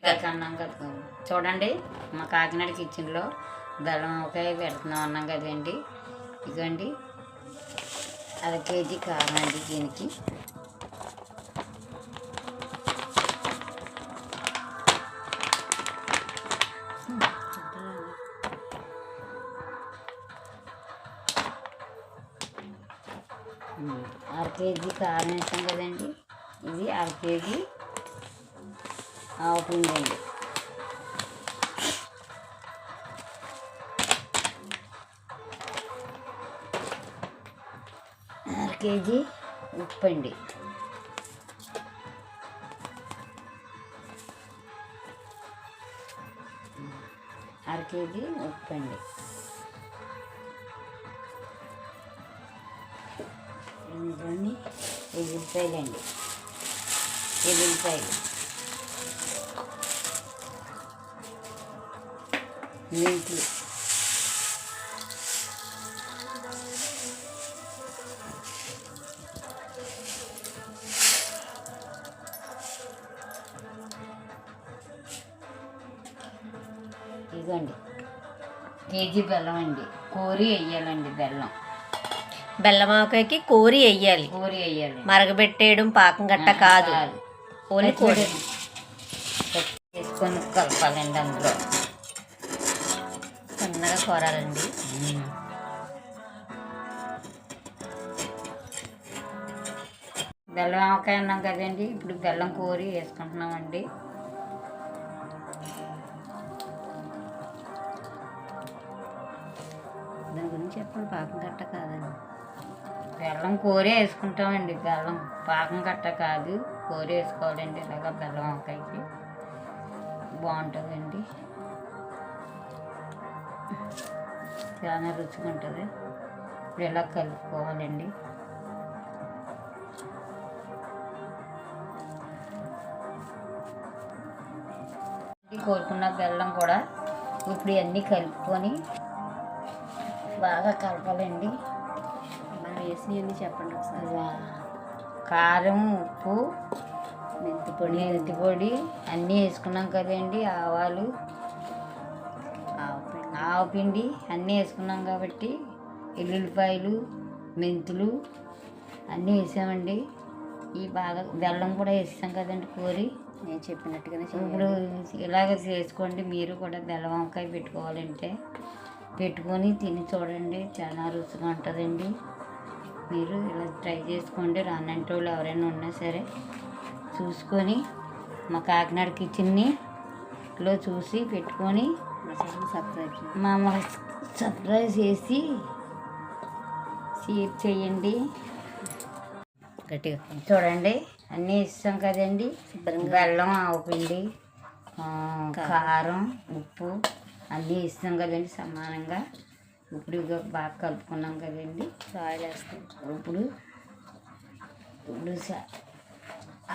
అన్నాం కదా చూడండి, మా కాకినాడ కిచెన్లో బెల్లం ఆవకాయ పెడుతున్నాం అన్నాం కదండి. ఇదిగోండి 1/2 కేజీ కారం అండి. దీనికి అర కేజీ కారం వేసాం కదండి. ఇది 1/2 కేజీ ఆవపిండి అండి. అర కేజీ ఉప్పు అండి. అర కేజీ ఉప్పు అండి. ఇందులోని ఎల్లుల్లిపాయలు అండి. ఎల్లుల్లిపాయలు, మెంతులు, ఇదిగోండి కేజీ బెల్లం అండి. కోరి వేయాలండి బెల్లం. బెల్లం ఆవకాయకి కోరి వేయాలి. మరగబెట్టేయడం పాకం గట్ట కాదు, ఓన్లీ కోరి వేసుకొని కలపాలండి. అందులో సన్నగా కోరాలండి. బెల్లం ఆవకాయ అన్నాం కదండి. ఇప్పుడు బెల్లం కోరి వేసుకుంటున్నామండి. దాని గురించి చెప్పండి. పాకం గట్ట కాదండి, బెల్లం కోరి వేసుకుంటామండి. బెల్లం పాకం గట్ట కాదు, కోరి వేసుకోవాలండి. ఇలాగా బెల్లం ఆవకాయకి బాగుంటుందండి, చాలా రుచిగా ఉంటుంది. ఇప్పుడు ఇలా కలుపుకోవాలండి. కోరుకున్న బెల్లం కూడా ఇప్పుడు ఇవన్నీ కలుపుకొని బాగా కలపాలండి. మనం వేసినవన్నీ చెప్పండి ఒకసారి. కారం, ఉప్పు, మెంతి పొడి అన్నీ వేసుకున్నాం కదండి. ఆవాలు, ఆవపిండి అన్నీ వేసుకున్నాం కాబట్టి ఎల్లుల్లిపాయలు, మెంతులు అన్నీ వేసామండి. ఈ బాగా బెల్లం కూడా వేసాం కదండి కోరి. నేను చెప్పినట్టుగానే ఇప్పుడు ఇలాగ చేసుకోండి. మీరు కూడా బెల్లం వంకాయ పెట్టుకోవాలంటే పెట్టుకొని తిని చూడండి, చాలా రుచిగా ఉంటుందండి. మీరు ఇలా ట్రై చేసుకోండి. రానంటి వాళ్ళు ఎవరైనా ఉన్నా సరే చూసుకొని మా కాకినాడ కిచెన్లో చూసి పెట్టుకొని సబ్స్క్రైబ్ చేసి షేర్ చేయండి. గట్టిగా చూడండి అన్నీ ఇస్తాం కదండి. బెల్లం, ఆవపిండి, కారం, ఉప్పు అన్నీ ఇస్తాం కదండి సమానంగా. ఇప్పుడు బాగా కలుపుకున్నాం కదండి. ఆయిల్ వేస్తాం. ఇప్పుడు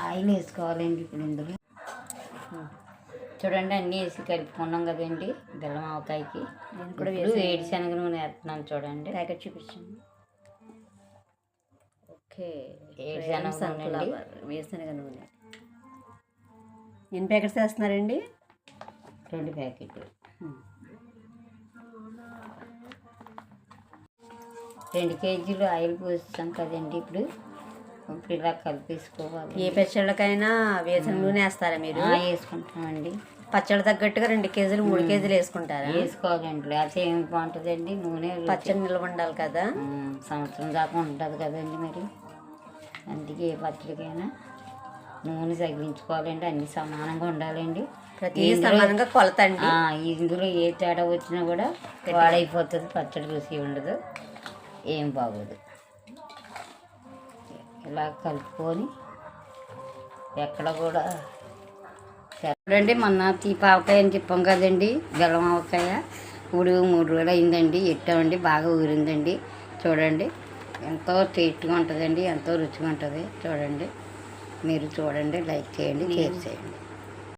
ఆయిల్ వేసుకోవాలండి. ఇప్పుడు ఇందులో చూడండి అన్నీ వేసి కలుపుకున్నాం కదండి బెల్లం ఆవకాయకి. ఇప్పుడు వేడిశనగ నూనె వేస్తున్నాను చూడండి. ప్యాకెట్ చూపించండి. ఓకే, వేరుశనగ నూనె. ఎన్ని ప్యాకెట్స్ వేస్తున్నారండి? 2 ప్యాకెట్లు. 2 కేజీలు ఆయిల్ పోస్తాం కదండి. ఇప్పుడు ఇలా కలిపేసుకోవాలి. ఏ పచ్చళ్ళకైనా వేరుశనగ నూనె వేస్తారా మీరు? వేసుకుంటామండి. పచ్చడి తగ్గట్టుగా 2 కేజీలు 3 కేజీలు వేసుకుంటారా? వేసుకోవాలండి, లేకపోతే ఏమి బాగుంటుందండి. నూనె పచ్చడి నిల్వ ఉండాలి కదా, సంవత్సరం దాకా ఉంటుంది కదండి. మరి అందుకే ఏ పచ్చడికైనా నూనె తగ్గించుకోవాలండి. అన్నీ సమానంగా ఉండాలండి. ప్రతి సమానంగా కొలతండి. ఇందులో ఏ తేడా వచ్చినా కూడా పాడైపోతుంది, పచ్చడి రుచి ఉండదు, ఏం బాగోదు. ఇలా కలుపుకొని ఎక్కడ కూడా చూడండి. మొన్న తీపి ఆవకాయ అని చెప్పాం కదండి, బెల్లం ఆవకాయ. ఇప్పుడు 3 రోజులు అయిందండి, ఎట్టామండి, బాగా ఊరిందండి. చూడండి ఎంతో టేస్ట్గా ఉంటుందండి, ఎంతో రుచిగా ఉంటుంది. చూడండి, మీరు చూడండి, లైక్ చేయండి, షేర్ చేయండి.